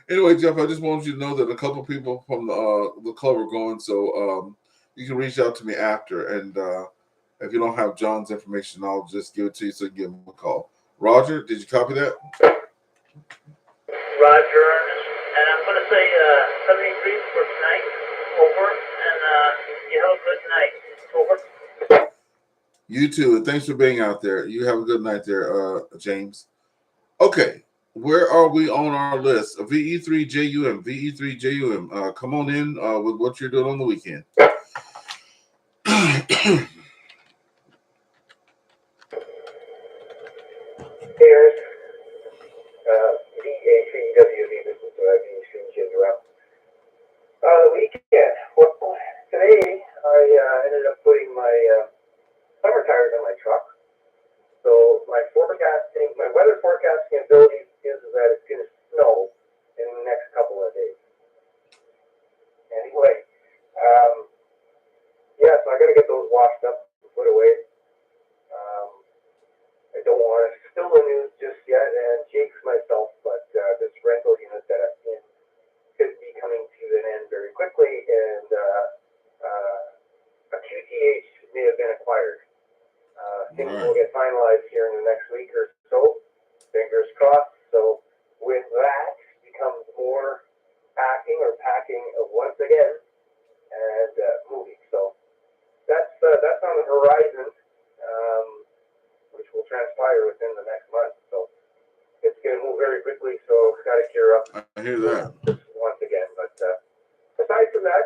Anyway, Jeff, I just wanted you to know that a couple people from the club are going, so you can reach out to me after. And if you don't have John's information, I'll just give it to you so you can give him a call. Roger, did you copy that? Roger, Ernest. And I'm going to say 73 for tonight. Over. And you have a good night. Over. You too. And thanks for being out there. You have a good night there, James. Okay. Where are we on our list? VE3JUM. VE3JUM. Come on in with what you're doing on the weekend. Here's VACWV, this is VACWF. The weekend. Well, today I ended up putting my summer tires on my truck. So my weather forecasting ability is that it's going to snow in the next couple of days. Anyway, so I got to get those washed up and put away. I don't want to spill the news just yet and jinx myself, but this rental unit that I'm in could be coming to an end very quickly, and a QTH may have been acquired. Things will get finalized here in the next week or so. Fingers crossed. So with that becomes more packing once again and moving. So that's on the horizon, which will transpire within the next month. So it's going to move very quickly. So got to gear up. I hear that. Once again. But aside from that,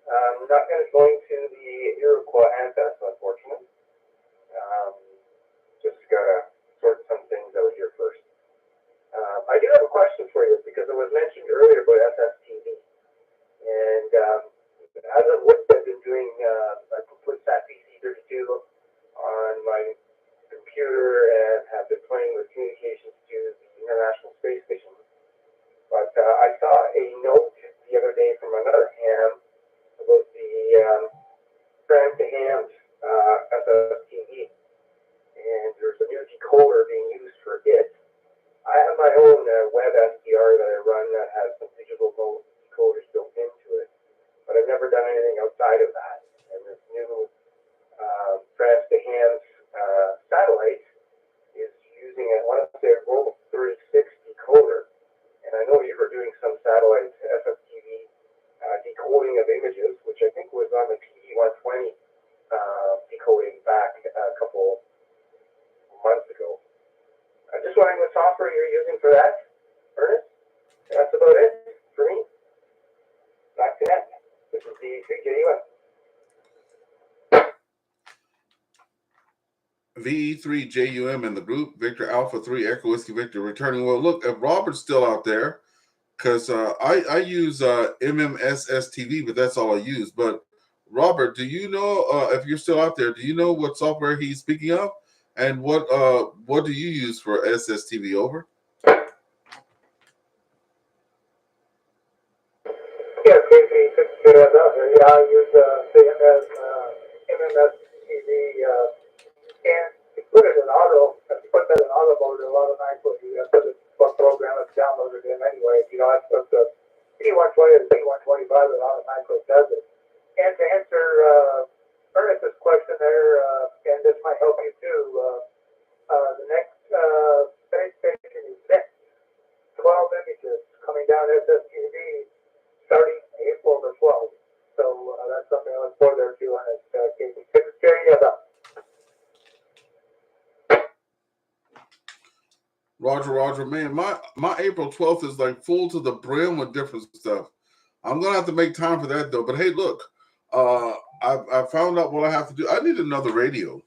I'm not going to go into the Iroquois Handfest, unfortunately. Just gotta sort some things out here first. I do have a question for you because it was mentioned earlier about SSTV, and as of late, I've been doing I put SAT-BC32 on my computer and have been playing with communications to the International Space Station. But I saw a note the other day from another ham about the tram-to-ham SSTV. And there's a new decoder being used for it. I have my own web SDR that I run that has some digital mode decoders built into it, but I've never done anything outside of that. And this new trans-to-hands satellite is using I want to say a Roll 36 decoder. And I know you were doing some satellite SFTV decoding of images, which I think was on the PD-120 decoding back a couple months ago. I'm just wondering what software you're using for that, Ernest. That's about it for me. Back to net. This is the 3JUM. VE3JUM in the group, Victor Alpha 3 Echo Whiskey Victor returning. Well, look, if Robert's still out there, because I use MMSSTV, but that's all I use. But Robert, do you know if you're still out there? Do you know what software he's speaking of, and what do you use for SSTV? Over. Yeah, I use MMSTV, and to put it in auto, if you put that in auto mode, a lot of nights when you put it what program it's downloaded in anyway, that's what the P120 and P125 that automatically does it. And to answer Ernest's question there, and this might help you too, the next space station event, 12 images coming down SSTV starting April the 12th. So that's something I look forward to on its KP6 area. Roger, man, my April 12th is like full to the brim with different stuff. I'm gonna have to make time for that though. But hey, look, I found out what I have to do. I need another radio.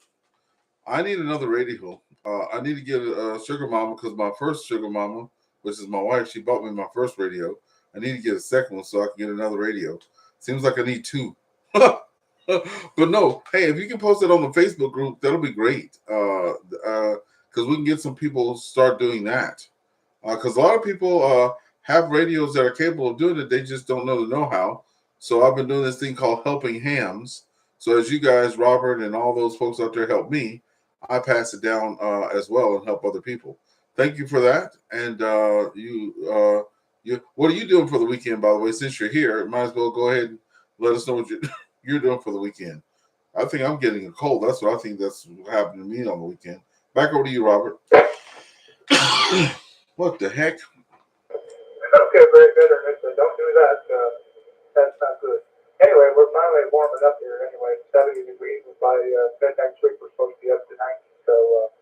I need to get a sugar mama because my first sugar mama, which is my wife, she bought me my first radio. I need to get a second one so I can get another radio. Seems like I need two. But no, hey, if you can post it on the Facebook group, that'll be great. Because we can get some people start doing that. Because a lot of people have radios that are capable of doing it, they just don't know the know-how. So I've been doing this thing called helping hams. So as you guys, Robert, and all those folks out there help me, I pass it down as well and help other people. Thank you for that. And what are you doing for the weekend? By the way, since you're here, might as well go ahead and let us know what you're doing for the weekend. I think I'm getting a cold. That's what I think. That's what happened to me on the weekend. Back over to you, Robert. What the heck? Okay, very good, Ernest. Don't do that. That's not good. Anyway, we're finally warming up here. Anyway, 70 degrees. By mid next week, we're supposed to be up to 90. So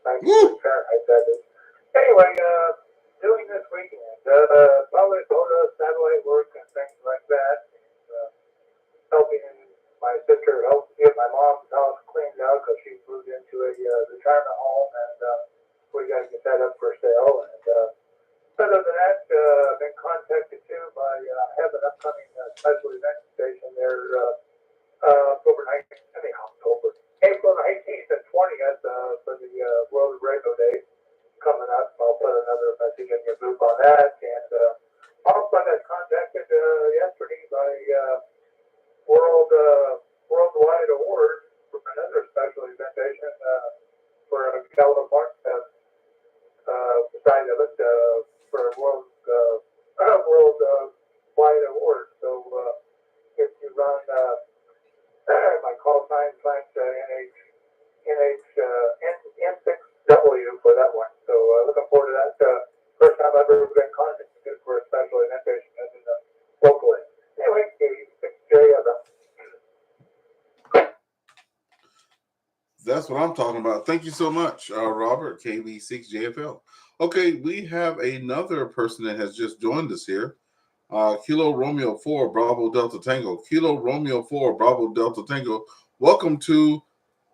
90 Woo! Fahrenheit, that is. Anyway, doing this weekend, probably go to satellite work and things like that. Helping my sister help get my mom's house cleaned out because she moved into a retirement home, and we got to get that up for sale. And other than that, I've been contacted too by have an upcoming special event station there April 19th and 20th for the World Radio Day coming up. I'll put another message in your group on that. And also I got contacted yesterday by Worldwide Award from another special invitation for a California side of it for a world award. So if you run my call sign N6W for that one. So looking forward to that. First time I've ever been contacted for a special invitation locally. Anyway, 6J of them. That's what I'm talking about. Thank you so much, Robert, KB6JFL. Okay, we have another person that has just joined us here. Kilo Romeo 4, Bravo Delta Tango. Kilo Romeo 4, Bravo Delta Tango. Welcome to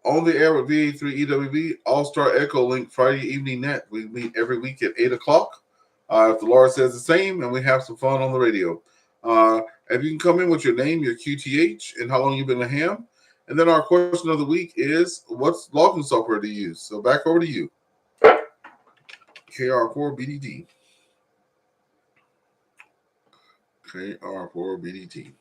On the Air with VA3 EWB, All-Star Echolink Friday Evening Net. We meet every week at 8 o'clock. If the Lord says the same, and we have some fun on the radio. If you can come in with your name, your QTH, and how long you've been a ham. And then our question of the week is, what's logging software to use? So back over to you. KR4BDT. KR4BDT.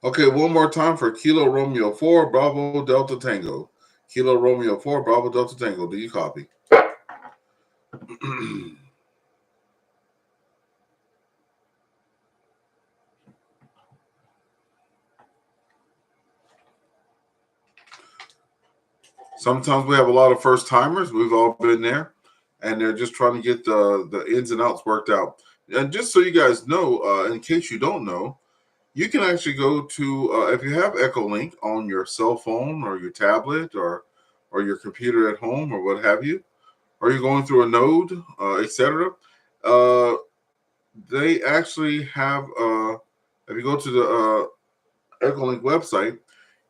Okay, one more time for Kilo Romeo 4, Bravo Delta Tango. Kilo Romeo 4, Bravo Delta Tango. Do you copy? Sometimes we have a lot of first timers. We've all been there, and they're just trying to get the ins and outs worked out. And just so you guys know, in case you don't know, you can actually go to if you have Echolink on your cell phone or your tablet or your computer at home or what have you, or you're going through a node, etc. They actually have. If you go to the Echolink website,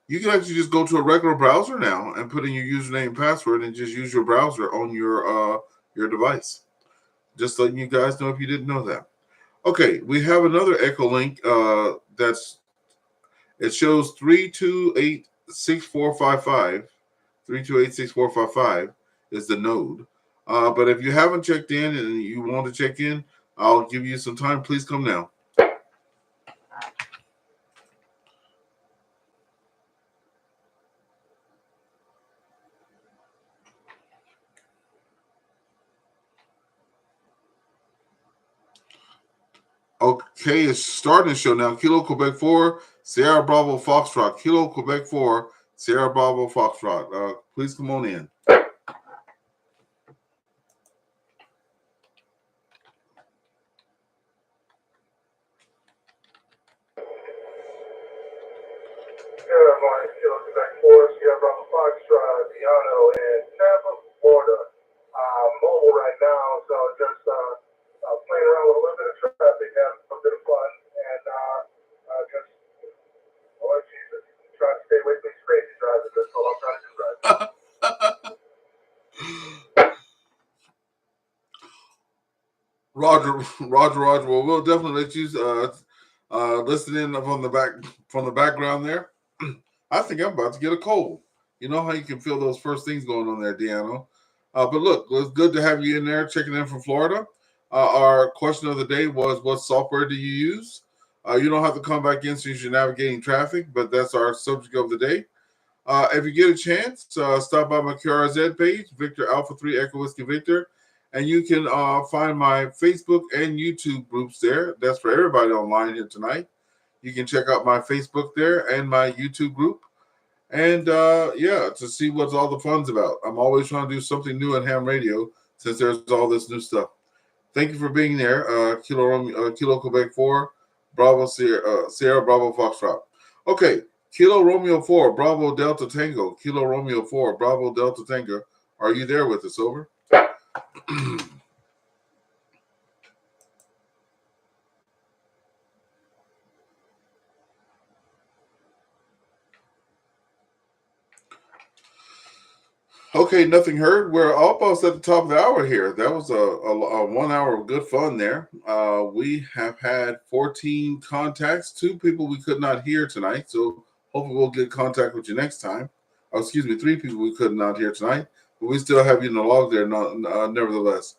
you can actually just go to a regular browser now and put in your username and password and just use your browser on your device. Just letting you guys know if you didn't know that. Okay, we have another Echolink it shows 3286455. 3286455 is the node. But if you haven't checked in and you want to check in, I'll give you some time. Please come now. Okay, it's starting to show now. Kilo Quebec 4, Sierra Bravo Foxtrot. Kilo Quebec 4, Sierra Bravo Foxtrot. Please come on in. Good morning, Kilo Quebec 4, Sierra Bravo Foxtrot, Piano, in Tampa, Florida. Mobile right now, so just playing around with a little bit of traffic, having a bit of fun, and just, Lord Jesus, trying to stay away from these crazy drivers. That's all I'm trying to do right now. Roger. Well, we'll definitely let you Listening from the background there. I think I'm about to get a cold. You know how you can feel those first things going on there, Deanna. But look, it's good to have you in there checking in from Florida. Our question of the day was, what software do you use? You don't have to come back in since you're navigating traffic, but that's our subject of the day. If you get a chance, stop by my QRZ page, Victor Alpha 3 Echo Whiskey Victor, and you can find my Facebook and YouTube groups there. That's for everybody online here tonight. You can check out my Facebook there and my YouTube group. And yeah, to see what all the fun's about. I'm always trying to do something new in ham radio since there's all this new stuff. Thank you for being there. Kilo Quebec 4, Bravo Sierra Bravo Foxtrot. Okay, Kilo Romeo 4, Bravo Delta Tango. Kilo Romeo 4, Bravo Delta Tango. Are you there with us? Over. Okay, nothing heard. We're almost at the top of the hour here. That was a 1 hour of good fun there. We have had 14 contacts, 2 people we could not hear tonight. So hopefully we'll get contact with you next time. Oh, excuse me, 3 people we could not hear tonight, but we still have you in the log there, nevertheless.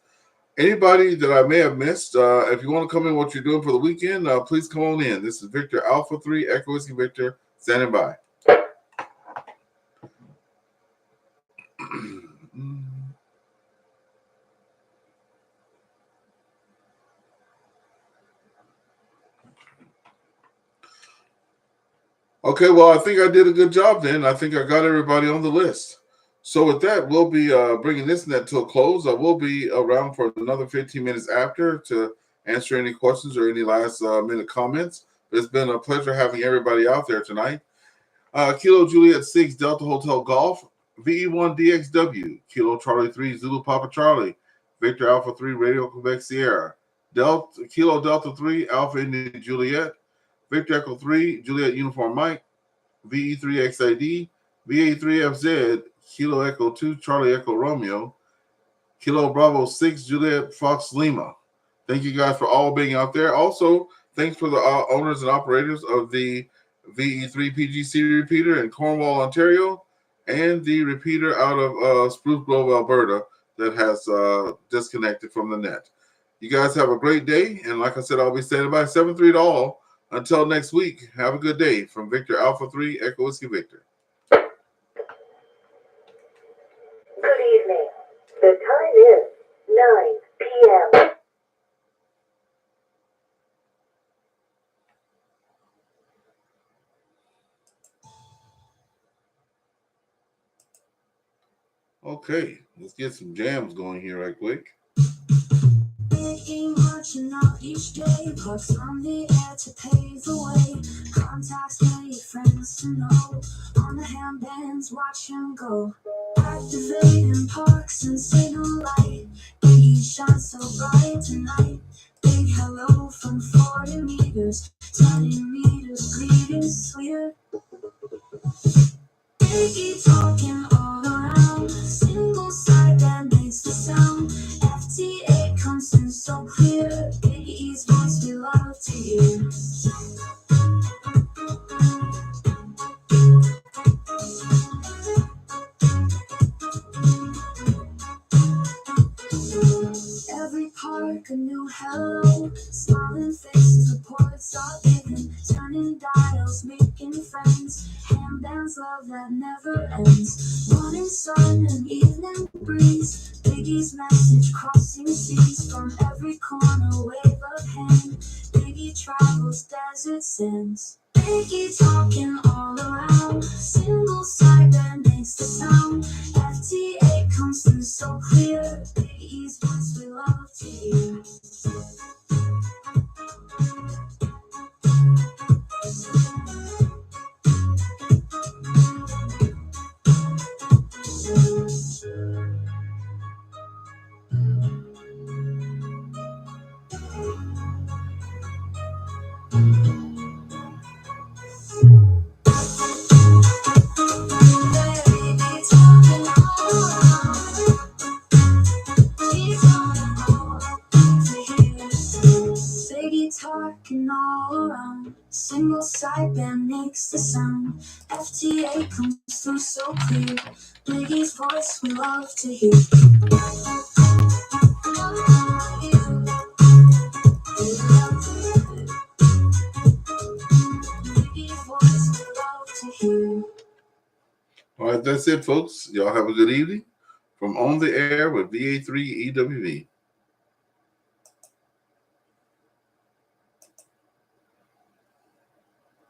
Anybody that I may have missed, if you want to come in what you're doing for the weekend, please come on in. This is Victor Alpha 3 Echo Whiskey Victor standing by. Okay, well, I think I did a good job then. I think I got everybody on the list. So with that, we'll be bringing this net to a close. I will be around for another 15 minutes after to answer any questions or any last minute comments. It's been a pleasure having everybody out there tonight. Kilo Juliet 6 Delta Hotel Golf, VE1 DXW, Kilo Charlie 3 Zulu Papa Charlie, Victor Alpha 3 Radio Quebec Sierra, Kilo Delta 3 Alpha India Juliet, Victor Echo 3 Juliet Uniform Mike, VE3XID, VA3FZ, Kilo Echo 2 Charlie Echo Romeo, Kilo Bravo 6 Juliet Fox Lima. Thank you guys for all being out there. Also, thanks for the owners and operators of the VE3 PGC repeater in Cornwall, Ontario, and the repeater out of Spruce Grove, Alberta, that has disconnected from the net. You guys have a great day, and like I said, I'll be standing by 7-3 to all. Until next week, have a good day from Victor Alpha 3 Echo Whiskey Victor. Good evening. The time is 9 p.m. Okay, let's get some jams going here right quick. Marching out each day, bucks on the air to pave the way. Contacts, get your friends to know. On the handbands, watch him go. Activating parks and signal light. Biggie shine so bright tonight. Big hello from 40 meters, 20 meters, greetings sweeter. Biggie talking all around. Single side that makes the sound. FTA comes in so clear. Biggie's voice we love to hear. Every park a new hello. Smiling faces, reports are given. Turning dials, making friends. Handbands, love that never ends. Morning sun and evening breeze. Biggie's message crossing seas. From every corner, wave of hand. Biggie travels desert sands. Biggie talking all around. Single side that makes the sound. FTA comes through so clear. Biggie's voice we love to hear. Baby, talking all around. makes the sound. FTA comes through so clear. Biggie's voice we love to hear. Biggie's voice we love to hear. All right, that's it, folks. Y'all have a good evening from On the Air with VA3 EWV.